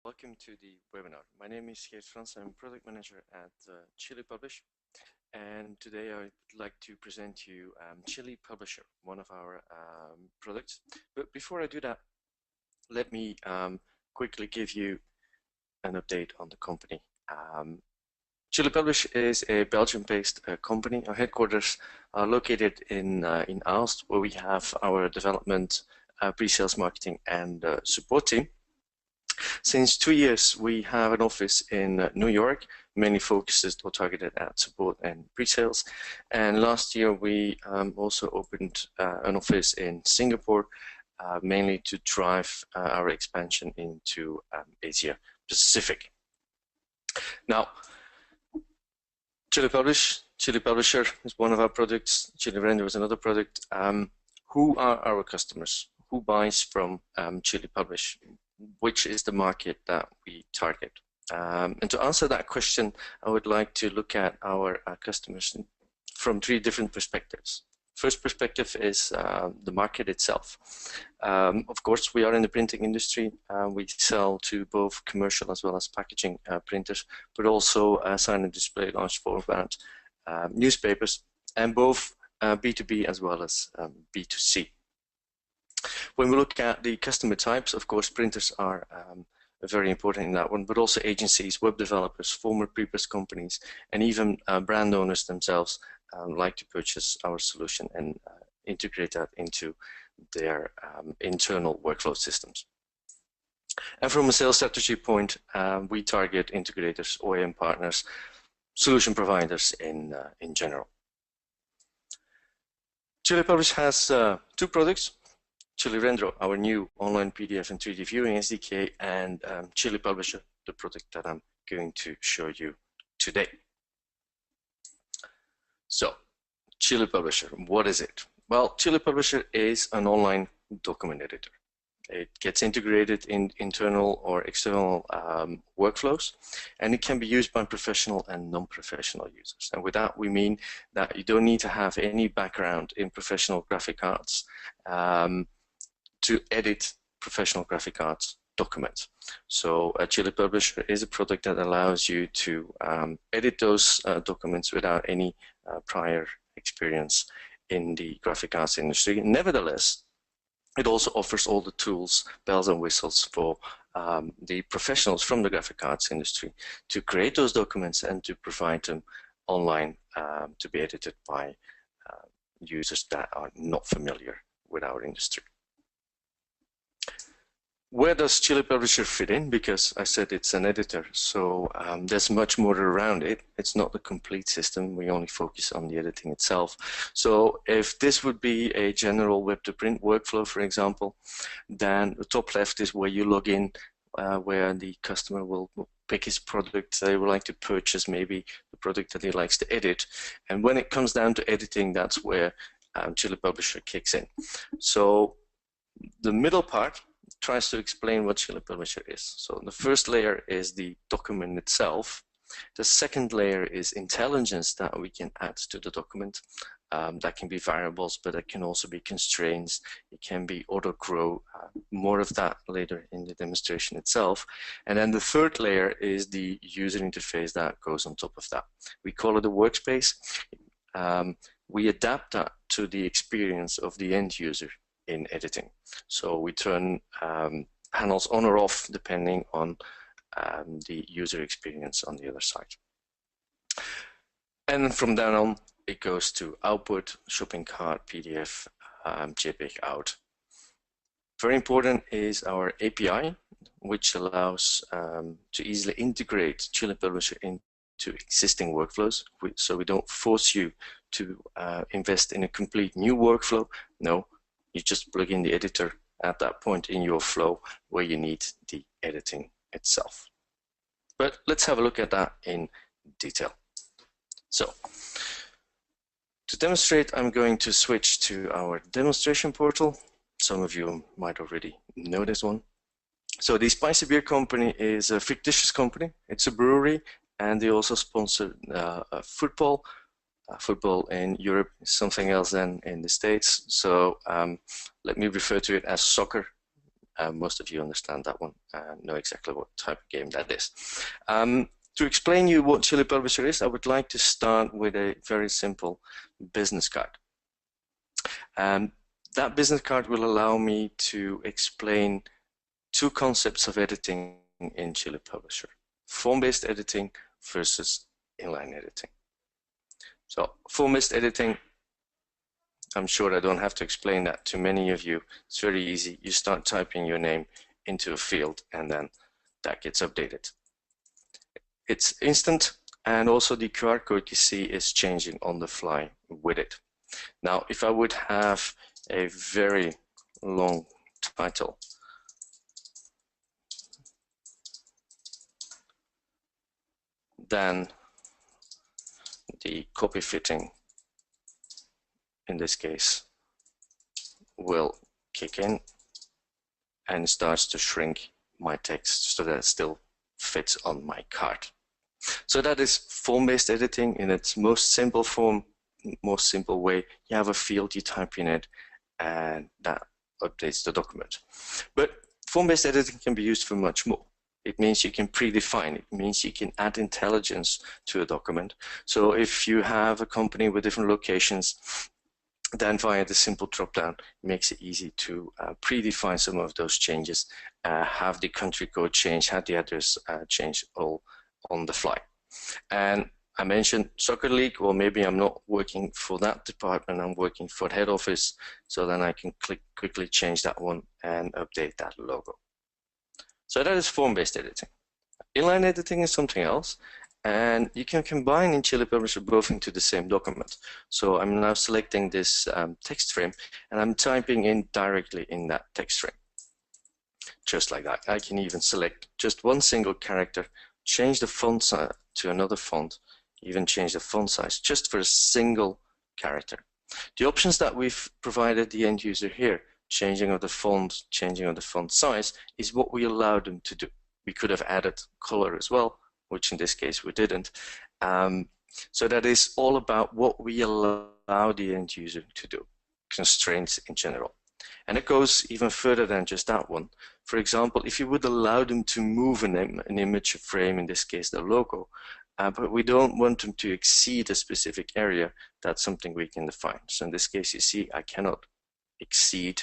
Welcome to the webinar. My name is Geert Frans. I'm Product Manager at Chili Publish, and today I would like to present to you Chili Publisher, one of our products. But before I do that, let me quickly give you an update on the company. Chili Publish is a Belgium-based company. Our headquarters are located in Aalst, where we have our development, pre-sales, marketing, and support team. Since 2 years, we have an office in New York, mainly focused or targeted at support and pre-sales. And last year, we also opened an office in Singapore, mainly to drive our expansion into Asia Pacific. Now, Chili Publisher is one of our products. Chili Render is another product. Who are our customers? Who buys from Chili Publish? Which is the market that we target? And to answer that question, I would like to look at our customers from 3 different perspectives. First perspective is the market itself. Of course, we are in the printing industry. We sell to both commercial as well as packaging printers, but also sign and display, large format newspapers, and both B2B as well as B2C. When we look at the customer types, of course, printers are very important in that one, but also agencies, web developers, former prepress companies, and even brand owners themselves like to purchase our solution and integrate that into their internal workflow systems. And from a sales strategy point, we target integrators, OEM partners, solution providers in general. Chili Publish has 2 products. Chili Render, our new online PDF and 3D viewing SDK, and Chili Publisher, the product that I'm going to show you today. So, Chili Publisher, what is it? Well, Chili Publisher is an online document editor. It gets integrated in internal or external workflows, and it can be used by professional and non-professional users. And with that, we mean that you don't need to have any background in professional graphic arts to edit professional graphic arts documents. So Chili Publisher is a product that allows you to edit those documents without any prior experience in the graphic arts industry. Nevertheless, it also offers all the tools, bells and whistles for the professionals from the graphic arts industry to create those documents and to provide them online to be edited by users that are not familiar with our industry. Where does Chili Publisher fit in? Because I said it's an editor, so there's much more around it. It's not the complete system. We only focus on the editing itself. So if this would be a general web-to-print workflow, for example, then the top left is where you log in, where the customer will pick his product. They would like to purchase maybe the product that he likes to edit. And when it comes down to editing, that's where Chili Publisher kicks in. So the middle part tries to explain what Chili Publisher is. So the first layer is the document itself. The second layer is intelligence that we can add to the document. That can be variables, but it can also be constraints. It can be auto-grow. More of that later in the demonstration itself. And then the third layer is the user interface that goes on top of that. We call it a workspace. We adapt that to the experience of the end user in editing. So we turn panels on or off depending on the user experience on the other side. And from then on, it goes to output, shopping cart, PDF, JPEG out. Very important is our API, which allows to easily integrate Chili Publisher into existing workflows. So we don't force you to invest in a complete new workflow. No. You just plug in the editor at that point in your flow where you need the editing itself. But let's have a look at that in detail. So, to demonstrate, I'm going to switch to our demonstration portal. Some of you might already know this one. So the Spicy Beer Company is a fictitious company. It's a brewery, and they also sponsor football. Football in Europe is something else than in the States, so let me refer to it as soccer. Most of you understand that one and know exactly what type of game that is. To explain you what Chili Publisher is, I would like to start with a very simple business card. That business card will allow me to explain two concepts of editing in Chili Publisher: form-based editing versus inline editing. So form-based editing, I'm sure I don't have to explain that to many of you. It's very easy. You start typing your name into a field and then that gets updated. It's instant, and also the QR code you see is changing on the fly with it. Now, if I would have a very long title, then the copy fitting, in this case, will kick in and starts to shrink my text so that it still fits on my card. So that is form-based editing in its most simple form, most simple way. You have a field, you type in it, and that updates the document. But form-based editing can be used for much more. It means you can predefine. It means you can add intelligence to a document. So if you have a company with different locations, then via the simple drop-down, it makes it easy to predefine some of those changes, have the country code change, have the address change all on the fly. And I mentioned soccer league. Well, maybe I'm not working for that department, I'm working for the head office, so then I can quickly change that one and update that logo. So that is form-based editing. Inline editing is something else, and you can combine in Chili Publisher both into the same document. So I'm now selecting this text frame, and I'm typing in directly in that text frame. Just like that. I can even select just one single character, change the font size to another font, even change the font size just for a single character. The options that we've provided the end user here, changing of the font, changing of the font size, is what we allowed them to do. We could have added color as well, which in this case we didn't. So that is all about what we allow the end user to do, constraints in general. And it goes even further than just that one. For example, if you would allow them to move an image frame, in this case the logo, but we don't want them to exceed a specific area, that's something we can define. So in this case, you see I cannot exceed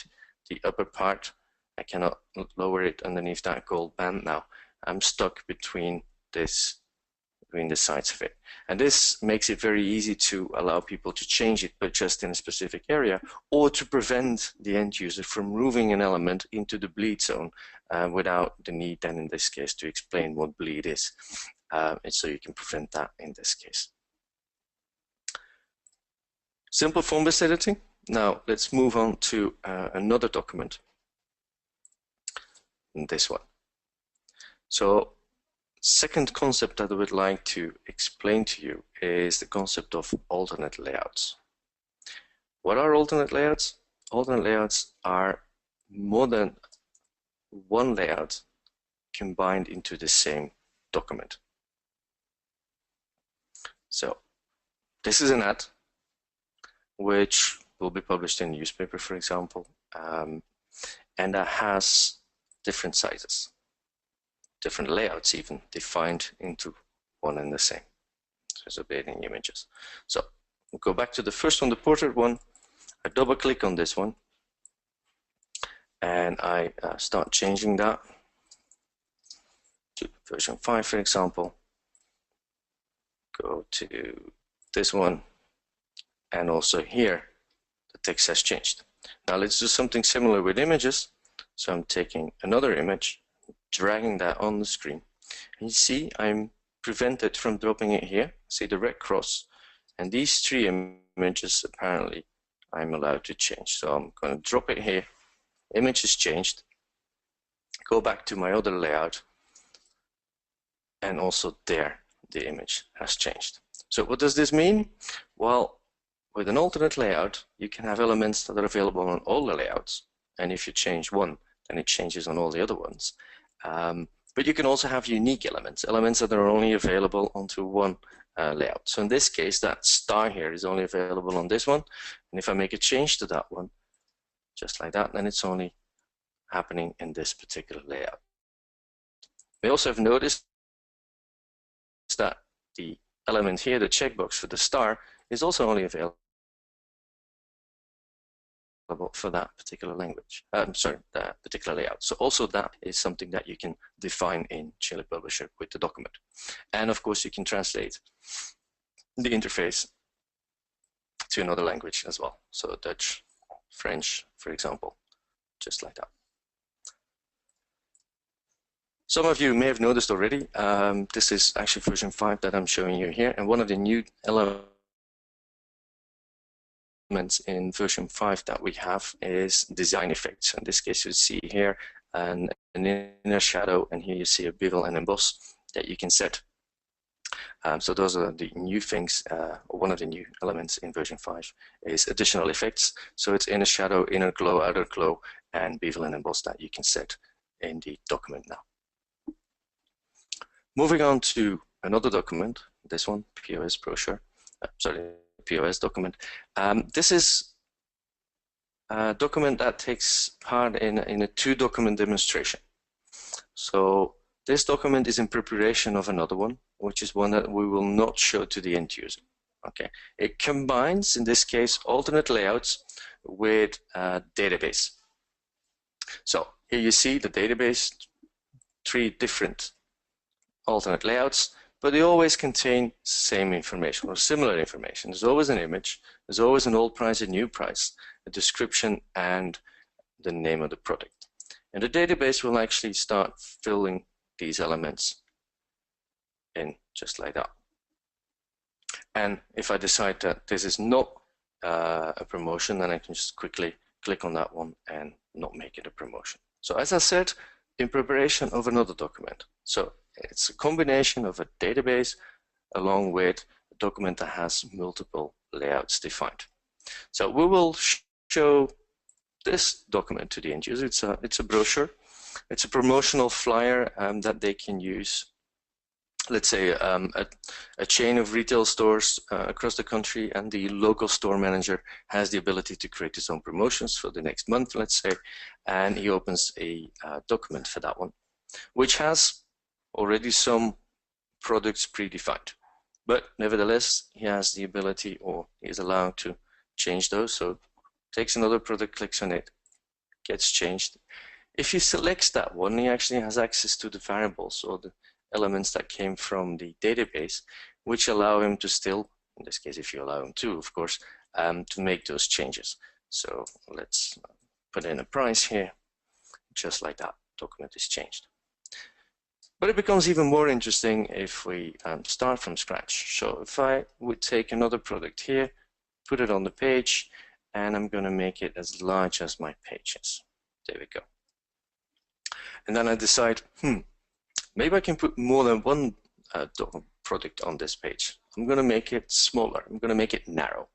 the upper part. I cannot lower it underneath that gold band now. I'm stuck between the sides of it. And this makes it very easy to allow people to change it, but just in a specific area, or to prevent the end user from moving an element into the bleed zone without the need then in this case to explain what bleed is. And so you can prevent that in this case. Simple form-based editing. Now let's move on to another document, this one. So second concept that I would like to explain to you is the concept of alternate layouts. What are alternate layouts? Alternate layouts are more than one layout combined into the same document. So this is an ad which will be published in a newspaper, for example, and that has different sizes, different layouts even defined into one and the same. So it's updating images. So we'll go back to the first one, the portrait one. I double click on this one and I start changing that to version 5, for example. Go to this one, and also here the text has changed. Now let's do something similar with images. So I'm taking another image, dragging that on the screen, and you see I'm prevented from dropping it here. See the red cross, and these three images apparently I'm allowed to change. So I'm going to drop it here, image is changed, go back to my other layout, and also there the image has changed. So what does this mean? Well, with an alternate layout, you can have elements that are available on all the layouts, and if you change one, then it changes on all the other ones. But you can also have unique elements that are only available onto one layout. So in this case, that star here is only available on this one, and if I make a change to that one, just like that, then it's only happening in this particular layout. We also have noticed that the element here, the checkbox for the star, is also only available for that particular language. That particular layout. So also that is something that you can define in Chili Publisher with the document. And of course, you can translate the interface to another language as well. So Dutch, French, for example, just like that. Some of you may have noticed already, this is actually version 5 that I'm showing you here. And one of the new elements in version 5 that we have is design effects. In this case, you see here an inner shadow, and here you see a bevel and emboss that you can set. So those are the new things. One of the new elements in version 5 is additional effects. So it's inner shadow, inner glow, outer glow, and bevel and emboss that you can set in the document now. Moving on to another document, this one, POS brochure, POS document. This is a document that takes part in a 2-document demonstration. So this document is in preparation of another one, which is one that we will not show to the end user. Okay, it combines, in this case, alternate layouts with a database. So here you see the database, 3 different alternate layouts, but they always contain same information or similar information. There's always an image, there's always an old price, a new price, a description, and the name of the product. And the database will actually start filling these elements in just like that. And if I decide that this is not a promotion, then I can just quickly click on that one and not make it a promotion. So as I said, in preparation of another document. So it's a combination of a database along with a document that has multiple layouts defined. So we will show this document to the end user. It's a brochure. It's a promotional flyer that they can use. Let's say a chain of retail stores across the country, and the local store manager has the ability to create his own promotions for the next month, let's say, and he opens a document for that one, which has already some products predefined. But nevertheless, he has the ability, or he is allowed to change those. So takes another product, clicks on it, gets changed. If he selects that one, he actually has access to the variables or the elements that came from the database, which allow him to still, in this case, if you allow him to, of course, to make those changes. So let's put in a price here, just like that, document is changed. But it becomes even more interesting if we start from scratch. So if I would take another product here, put it on the page, and I'm going to make it as large as my page is. There we go. And then I decide, maybe I can put more than one product on this page. I'm going to make it smaller. I'm going to make it narrow.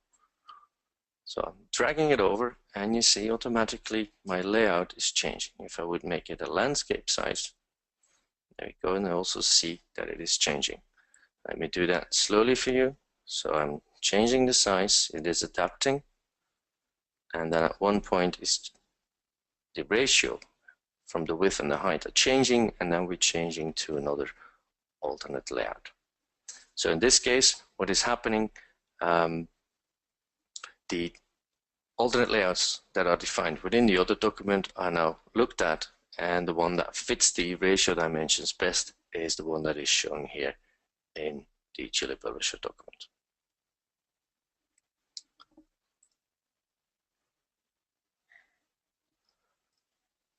So I'm dragging it over, and you see automatically my layout is changing. If I would make it a landscape size, there we go, and I also see that it is changing. Let me do that slowly for you. So I'm changing the size, it is adapting, and then at one point is the ratio from the width and the height are changing, and then we're changing to another alternate layout. So in this case, what is happening, the alternate layouts that are defined within the other document are now looked at, and the one that fits the ratio dimensions best is the one that is shown here in the Chili Publisher document.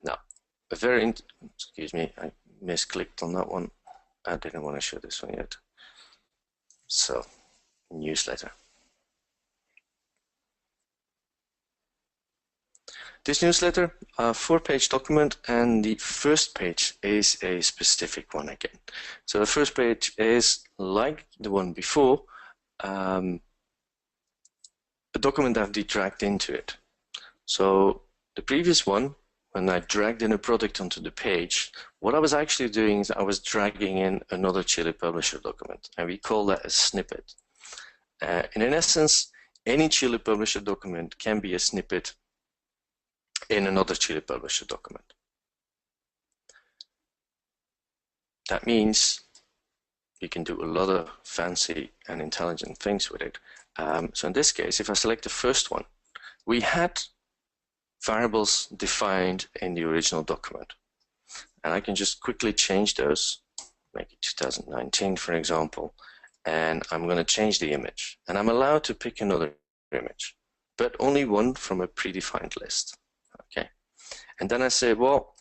Now, excuse me, I misclicked on that one. I didn't want to show this one yet. So, newsletter. This newsletter, a 4-page document, and the first page is a specific one again. So the first page is like the one before, a document I've dragged into it. So the previous one, when I dragged in a product onto the page, what I was actually doing is I was dragging in another Chili Publisher document, and we call that a snippet. And in essence, any Chili Publisher document can be a snippet in another Chili Publisher document. That means you can do a lot of fancy and intelligent things with it. So in this case, if I select the first one, we had variables defined in the original document. And I can just quickly change those, make it 2019, for example, and I'm going to change the image. And I'm allowed to pick another image, but only one from a predefined list. Okay. And then I say, well,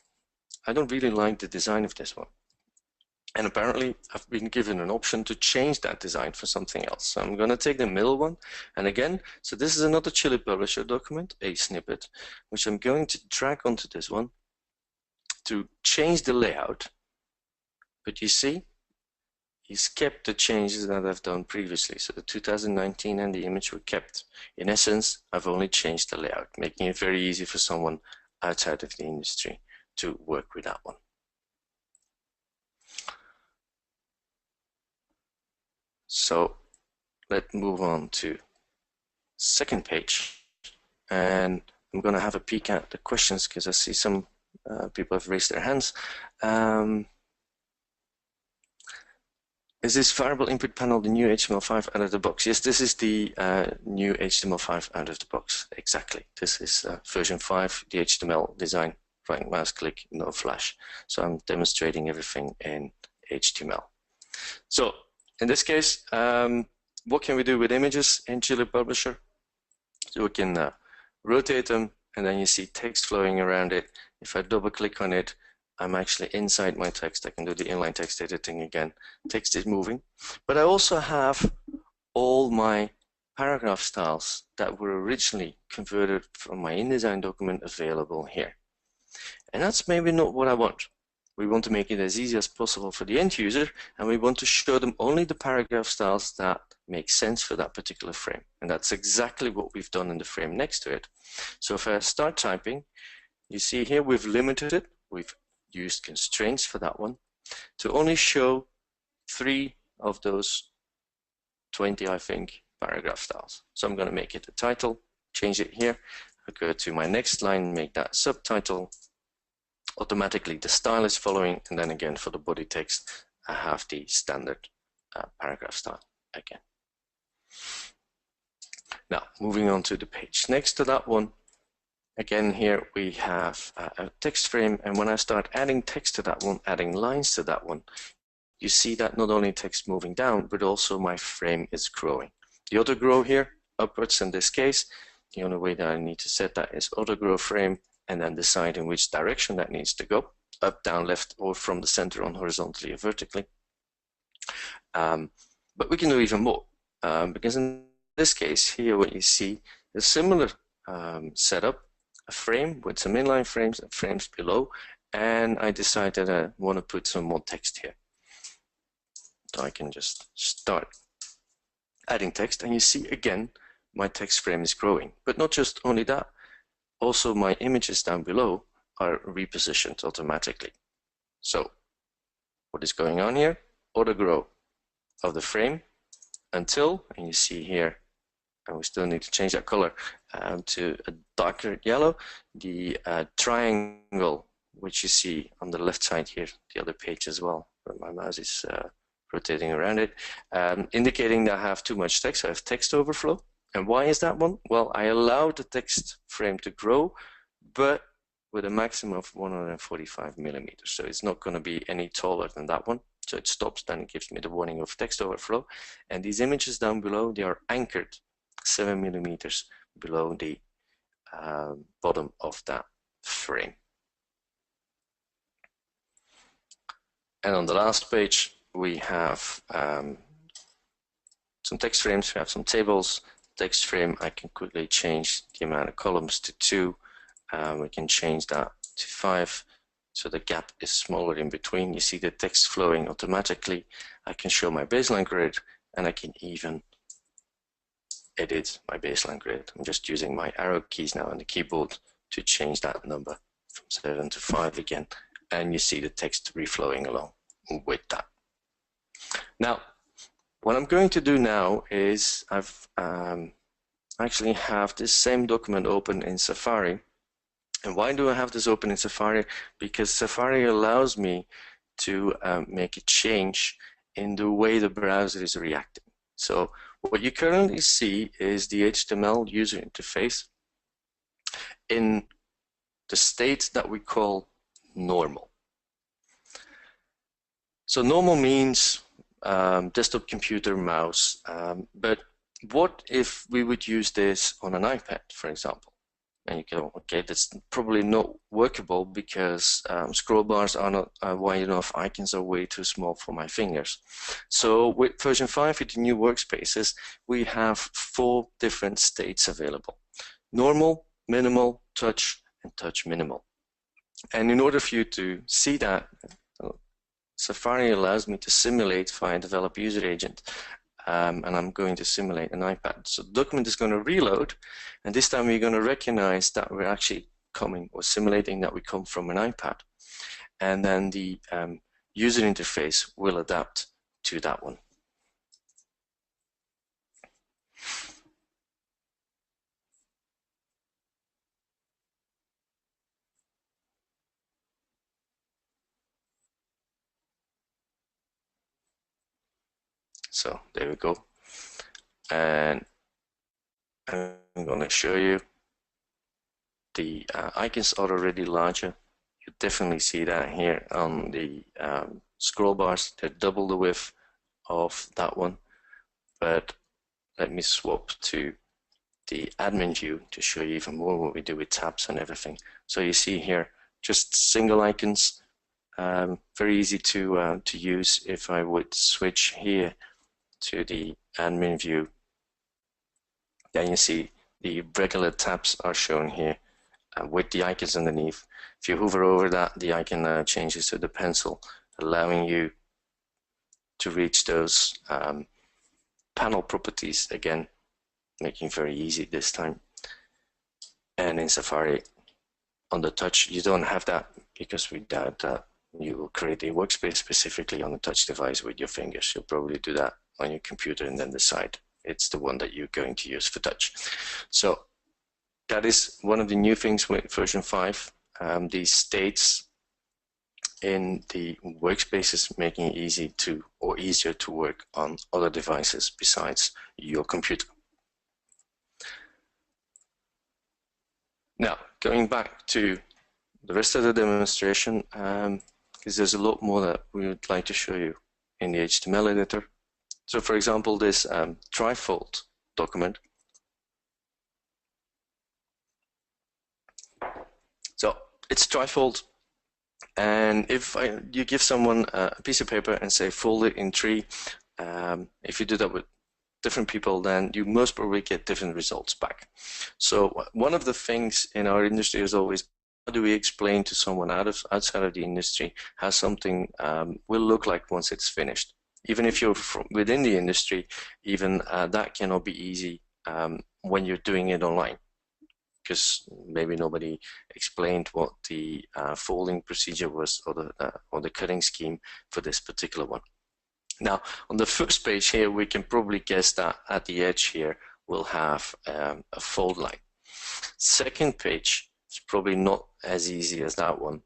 I don't really like the design of this one. And apparently I've been given an option to change that design for something else. So I'm going to take the middle one. And again, so this is another Chili Publisher document, a snippet, which I'm going to drag onto this one to change the layout. But you see, he's kept the changes that I've done previously. So the 2019 and the image were kept. In essence, I've only changed the layout, making it very easy for someone outside of the industry to work with that one. So let's move on to second page, and I'm going to have a peek at the questions because I see some people have raised their hands. Is this variable input panel the new HTML5 out of the box? Yes, this is the new HTML5 out of the box. Exactly. This is version 5, the HTML design, right mouse click, no flash. So I'm demonstrating everything in HTML. So in this case, what can we do with images in Chili Publisher? So we can rotate them, and then you see text flowing around it. If I double click on it, I'm actually inside my text. I can do the inline text editing again. Text is moving. But I also have all my paragraph styles that were originally converted from my InDesign document available here. And that's maybe not what I want. We want to make it as easy as possible for the end user, and we want to show them only the paragraph styles that make sense for that particular frame. And that's exactly what we've done in the frame next to it. So if I start typing, you see here we've limited it. We've used constraints for that one to only show 3 of those 20, I think, paragraph styles. So I'm going to make it a title, change it here. I'll go to my next line, make that subtitle. Automatically the style is following, and then again for the body text I have the standard paragraph style again. Now moving on to the page next to that one, again here we have a text frame, and when I start adding text to that one, adding lines to that one, you see that not only text moving down, but also my frame is growing. The auto grow here, upwards in this case, the only way that I need to set that is auto grow frame, and then decide in which direction that needs to go, up, down, left, or from the center on horizontally or vertically. But we can do even more, because in this case here what you see is a similar setup, a frame with some inline frames and frames below, and I decide that I want to put some more text here. So I can just start adding text, and you see again my text frame is growing. But not just only that, also my images down below are repositioned automatically. So what is going on here? Auto grow of the frame until, and you see here, and we still need to change that color to a darker yellow, the triangle which you see on the left side here, the other page as well, where my mouse is rotating around it, indicating that I have too much text. I have text overflow. And why is that one? Well, I allow the text frame to grow, but with a maximum of 145 millimeters. So it's not going to be any taller than that one. So it stops, then it gives me the warning of text overflow. And these images down below, they are anchored 7 millimeters below the bottom of that frame. And on the last page, we have some text frames, we have some tables. Text frame, I can quickly change the amount of columns to 2. We can change that to 5, so the gap is smaller in between. You see the text flowing automatically. I can show my baseline grid, and I can even edit my baseline grid. I'm just using my arrow keys now on the keyboard to change that number from 7 to 5 again, and you see the text reflowing along with that. Now, what I'm going to do now is I've actually have this same document open in Safari. And why do I have this open in Safari? Because Safari allows me to make a change in the way the browser is reacting. So what you currently see is the HTML user interface in the state that we call normal. So normal means desktop computer, mouse, but what if we would use this on an iPad, for example? And you go, okay, that's probably not workable because scroll bars are not wide enough, icons are way too small for my fingers. So with version 5, with the new Workspaces, we have 4 different states available: normal, minimal, touch, and touch minimal. And in order for you to see that, Safari allows me to simulate via Develop User Agent. And I'm going to simulate an iPad. So the document is going to reload, and this time we're going to recognize that we're actually coming or simulating that we come from an iPad. And then the user interface will adapt to that one. So there we go. And I'm going to show you the icons are already larger. You definitely see that here on the scroll bars. They're double the width of that one. But let me swap to the admin view to show you even more what we do with tabs and everything. So you see here just single icons, very easy to use. If I would switch here to the admin view, then you see the regular tabs are shown here with the icons underneath. If you hover over that, the icon changes to the pencil, allowing you to reach those panel properties again, making it very easy this time. And in Safari, on the touch, you don't have that, because we doubt that you will create a workspace specifically on a touch device with your fingers. You'll probably do that on your computer and then decide it's the one that you're going to use for touch. So that is one of the new things with version 5. These states in the workspaces, making it easy to or easier to work on other devices besides your computer. Now, going back to the rest of the demonstration, because there's a lot more that we would like to show you in the HTML editor. So for example, this trifold document. So it's trifold, and if you give someone a piece of paper and say fold it in 3, if you do that with different people, then you most probably get different results back. So one of the things in our industry is always, how do we explain to someone outside of the industry how something will look like once it's finished? Even if you're within the industry, even that cannot be easy when you're doing it online, because maybe nobody explained what the folding procedure was, or the cutting scheme for this particular one. Now, on the first page here, we can probably guess that at the edge here, we'll have a fold line. Second page is probably not as easy as that one.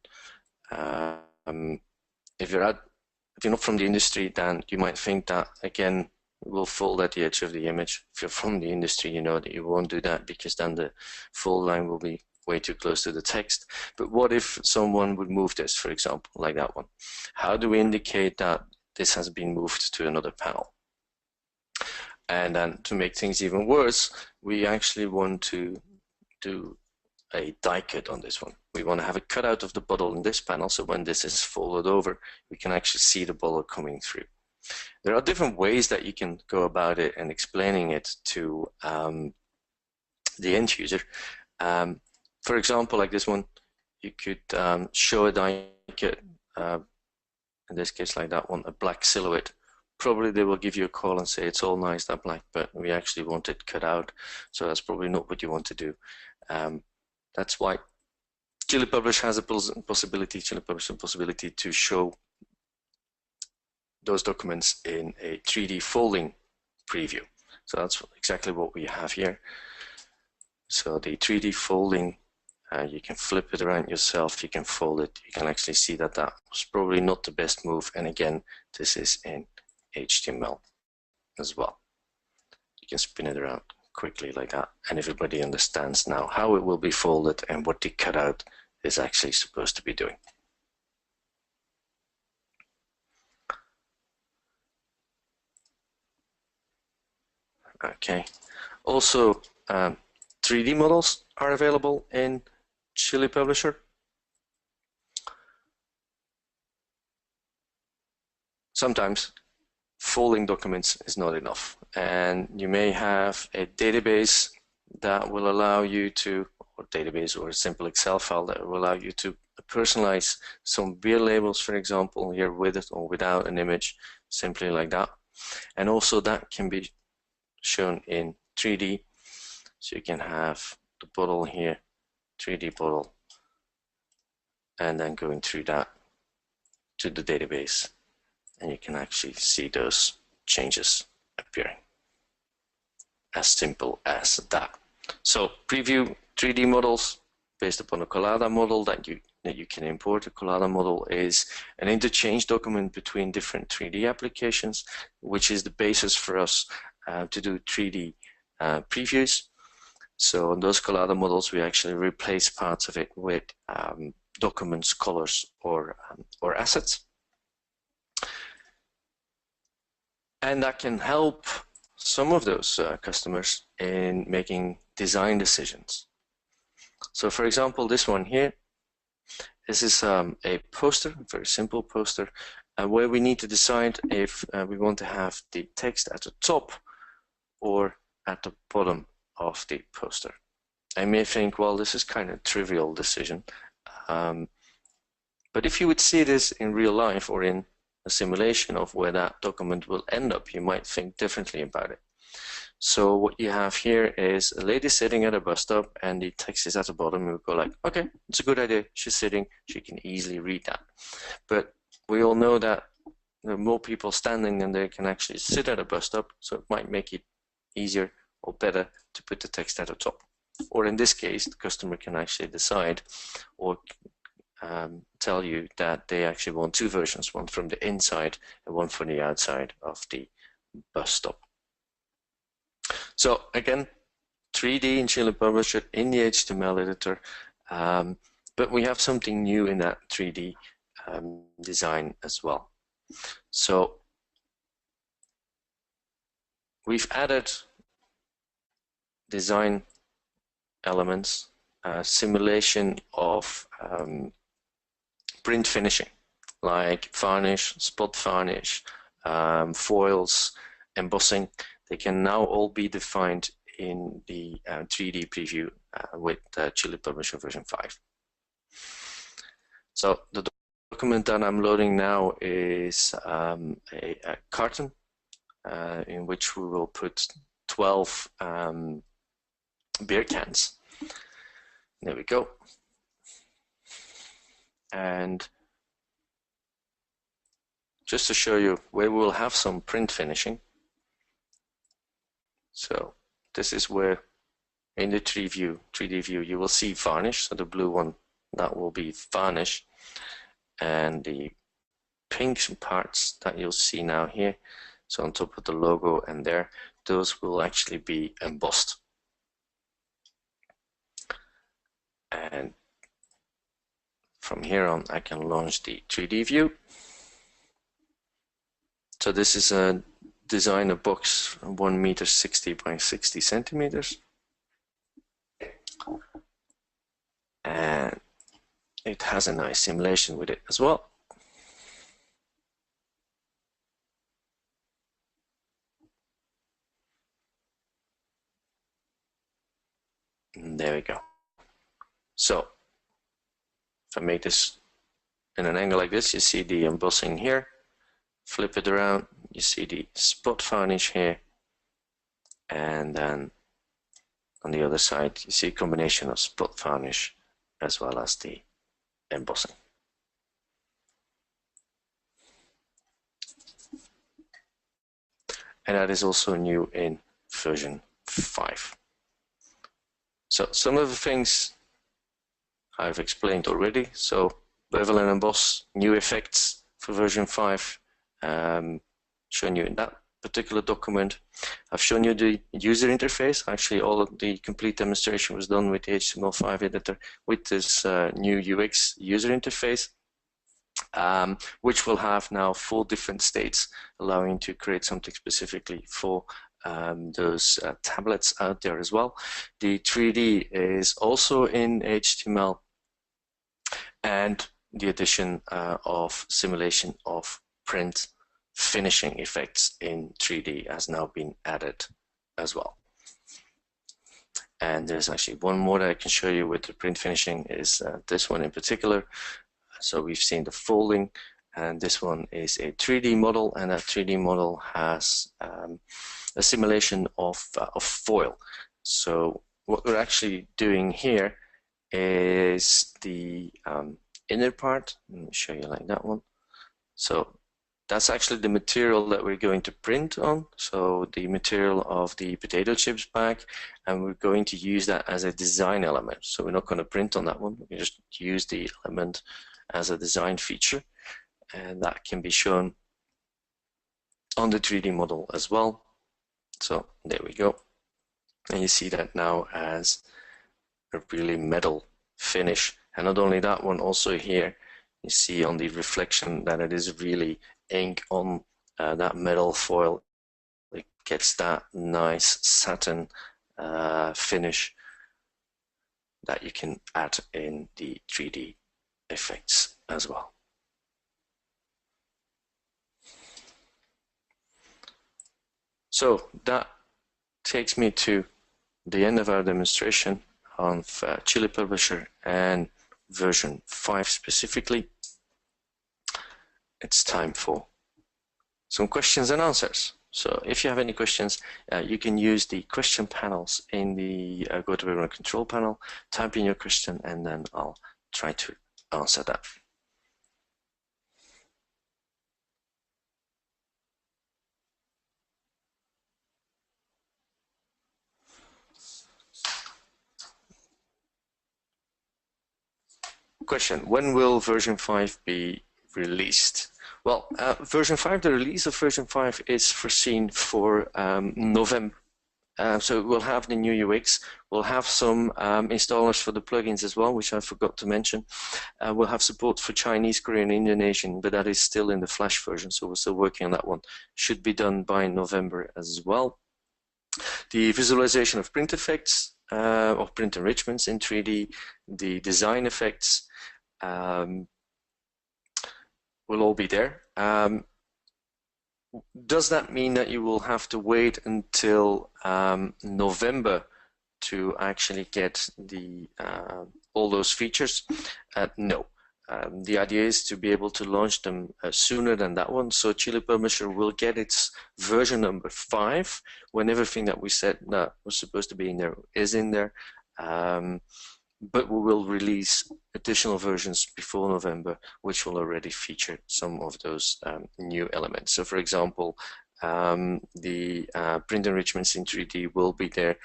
If you're not from the industry, then you might think that, again, will fold at the edge of the image. If you're from the industry, you know that you won't do that, because then the fold line will be way too close to the text. But what if someone would move this, for example, like that one? How do we indicate that this has been moved to another panel? And then to make things even worse, we actually want to do a die cut on this one. We want to have a cutout of the bottle in this panel, so when this is folded over, we can actually see the bottle coming through. There are different ways that you can go about it and explaining it to the end user. For example, like this one, you could show a die cut, in this case like that one, a black silhouette. Probably they will give you a call and say it's all nice, that black, but we actually want it cut out, so that's probably not what you want to do. That's why Chili Publish has a possibility to show those documents in a 3D folding preview. So that's exactly what we have here. So the 3D folding You can flip it around yourself, you can fold it, you can actually see that that was probably not the best move. And again, this is in HTML as well. You can spin it around quickly like that, and everybody understands now how it will be folded and what the cutout is actually supposed to be doing. Okay, also 3D models are available in Chili Publisher. Sometimes folding documents is not enough, and you may have a database that will allow you to, or database or a simple Excel file that will allow you to personalize some beer labels, for example, here with it or without an image, simply like that. And also that can be shown in 3D, so you can have the bottle here, 3D bottle, and then going through that to the database, and you can actually see those changes appearing. As simple as that. So preview 3D models based upon a Collada model that you can import. A Collada model is an interchange document between different 3D applications, which is the basis for us to do 3D previews. So in those Collada models, we actually replace parts of it with documents, colors, or assets. And that can help some of those customers in making design decisions. So for example, this one here, this is a poster, a very simple poster, where we need to decide if we want to have the text at the top or at the bottom of the poster. I may think, well, this is kind of a trivial decision. But if you would see this in real life or in a simulation of where that document will end up, you might think differently about it. So what you have here is a lady sitting at a bus stop and the text is at the bottom. You go like, okay, it's a good idea. She's sitting, she can easily read that. But we all know that there are more people standing than they can actually sit at a bus stop, so it might make it easier or better to put the text at the top. Or in this case, the customer can actually decide or tell you that they actually want two versions, one from the inside and one from the outside of the bus stop. So again, 3D in Chili Publisher in the HTML editor, but we have something new in that 3D design as well. So we've added design elements, simulation of print finishing, like varnish, spot varnish, foils, embossing. They can now all be defined in the 3D preview with Chili Publisher version 5. So the document that I'm loading now is a carton in which we will put 12 beer cans. There we go. And just to show you where we'll have some print finishing. So this is where in the 3D view you will see varnish. So the blue one, that will be varnish, and the pink parts that you'll see now here, so on top of the logo and there, those will actually be embossed. And from here on I can launch the 3D view. So this is a design a box 1 meter 60 by 60 centimeters, and it has a nice simulation with it as well. And there we go. So if I make this in an angle like this, you see the embossing here. Flip it around, you see the spot varnish here, and then on the other side you see a combination of spot varnish as well as the embossing. And that is also new in version 5. So some of the things I've explained already. So bevel and emboss, new effects for version 5, shown you in that particular document. I've shown you the user interface. Actually, all of the complete demonstration was done with the HTML5 editor with this new UX user interface, which will have now 4 different states, allowing you to create something specifically for those tablets out there as well. The 3D is also in HTML, and the addition of simulation of print finishing effects in 3D has now been added as well. And there's actually one more that I can show you with the print finishing, is this one in particular. So we've seen the folding, and this one is a 3D model, and that 3D model has a simulation of foil. So what we're actually doing here is the inner part. Let me show you like that one. So that's actually the material that we're going to print on. So the material of the potato chips bag, and we're going to use that as a design element. So we're not going to print on that one. We just use the element as a design feature, and that can be shown on the 3D model as well. So there we go. And you see that now as a really metal finish. And not only that one, also here you see on the reflection that it is really ink on that metal foil. It gets that nice satin finish that you can add in the 3D effects as well. So that takes me to the end of our demonstration on Chili Publisher and version 5 specifically. It's time for some questions and answers. So if you have any questions, you can use the question panels in the GoToWebinar control panel, type in your question, and then I'll try to answer that. Question: when will version 5 be released? Well, version 5, the release of version 5 is foreseen for November. So we'll have the new UX, we'll have some installers for the plugins as well, which I forgot to mention. We'll have support for Chinese, Korean, Indonesian, but that is still in the Flash version, so we're still working on that one. Should be done by November as well. The visualization of print effects, of print enrichments in 3D, the design effects, will all be there. Does that mean that you will have to wait until November to actually get the all those features? No. The idea is to be able to launch them sooner than that one. So Chili Publisher will get its version number 5 when everything that we said that was supposed to be in there is in there. But we will release additional versions before November, which will already feature some of those new elements. So for example, the print enrichments in 3D will be there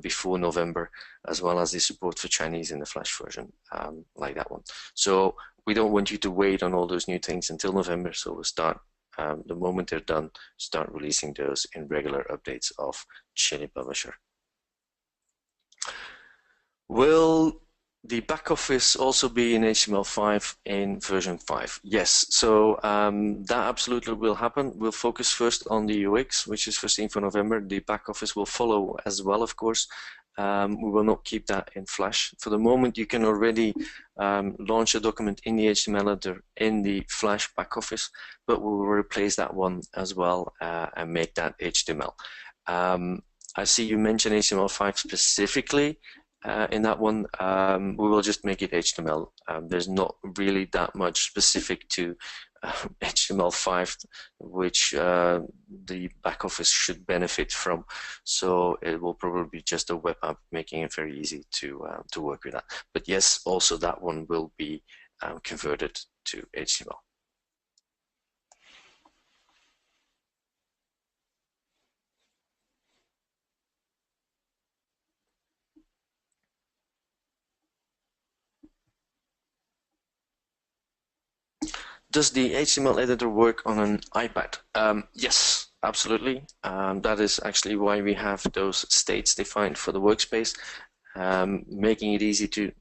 before November, as well as the support for Chinese in the Flash version, like that one. So we don't want you to wait on all those new things until November, so we'll start, the moment they're done, start releasing those in regular updates of Chili Publisher. Will the back office also be in HTML5 in version 5? Yes, so that absolutely will happen. We'll focus first on the UX, which is foreseen for November. The back office will follow as well, of course. We will not keep that in Flash. For the moment, you can already launch a document in the HTML editor in the Flash back office, but we will replace that one as well and make that HTML. I see you mentioned HTML5 specifically. In that one, we will just make it HTML. There's not really that much specific to HTML5, which the back office should benefit from. So it will probably be just a web app, making it very easy to work with that. But yes, also that one will be converted to HTML. Does the HTML editor work on an iPad? Yes, absolutely. That is actually why we have those states defined for the workspace, making it easy to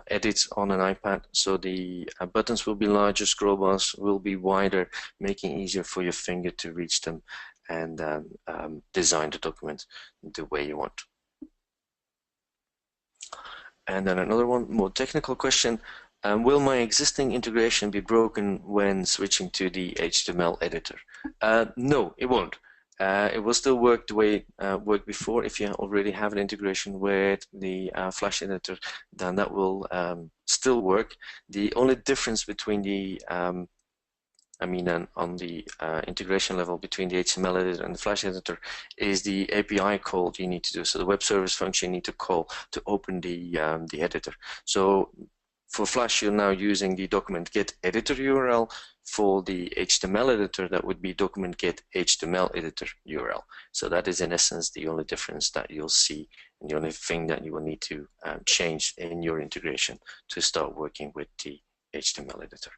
edit on an iPad. So the buttons will be larger, scroll bars will be wider, making it easier for your finger to reach them and design the document the way you want. And then another one, more technical question. Will my existing integration be broken when switching to the HTML editor? No, it won't. It will still work the way it worked before. If you already have an integration with the Flash editor, then that will still work. The only difference between the on the integration level between the HTML editor and the Flash editor is the API call you need to do. So the web service function you need to call to open the editor. So for Flash, you're now using the document get editor URL. For the HTML editor, that would be document get HTML editor URL. So that is in essence the only difference that you'll see, and the only thing that you will need to change in your integration to start working with the HTML editor.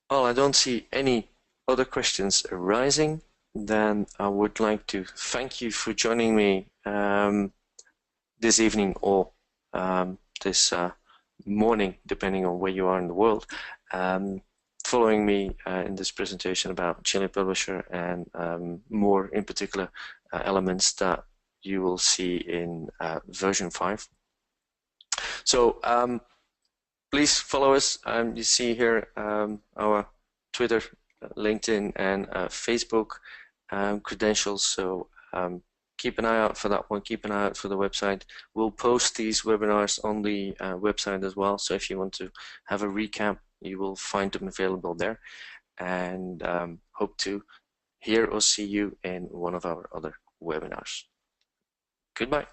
Well, I don't see any other questions arising. Then I would like to thank you for joining me this evening or this morning, depending on where you are in the world, following me in this presentation about Chili Publisher and more in particular elements that you will see in version 5. So please follow us. You see here our Twitter, LinkedIn, and Facebook credentials. So keep an eye out for that one. Keep an eye out for the website. We'll post these webinars on the website as well. So if you want to have a recap, you will find them available there. And hope to hear or see you in one of our other webinars. Goodbye.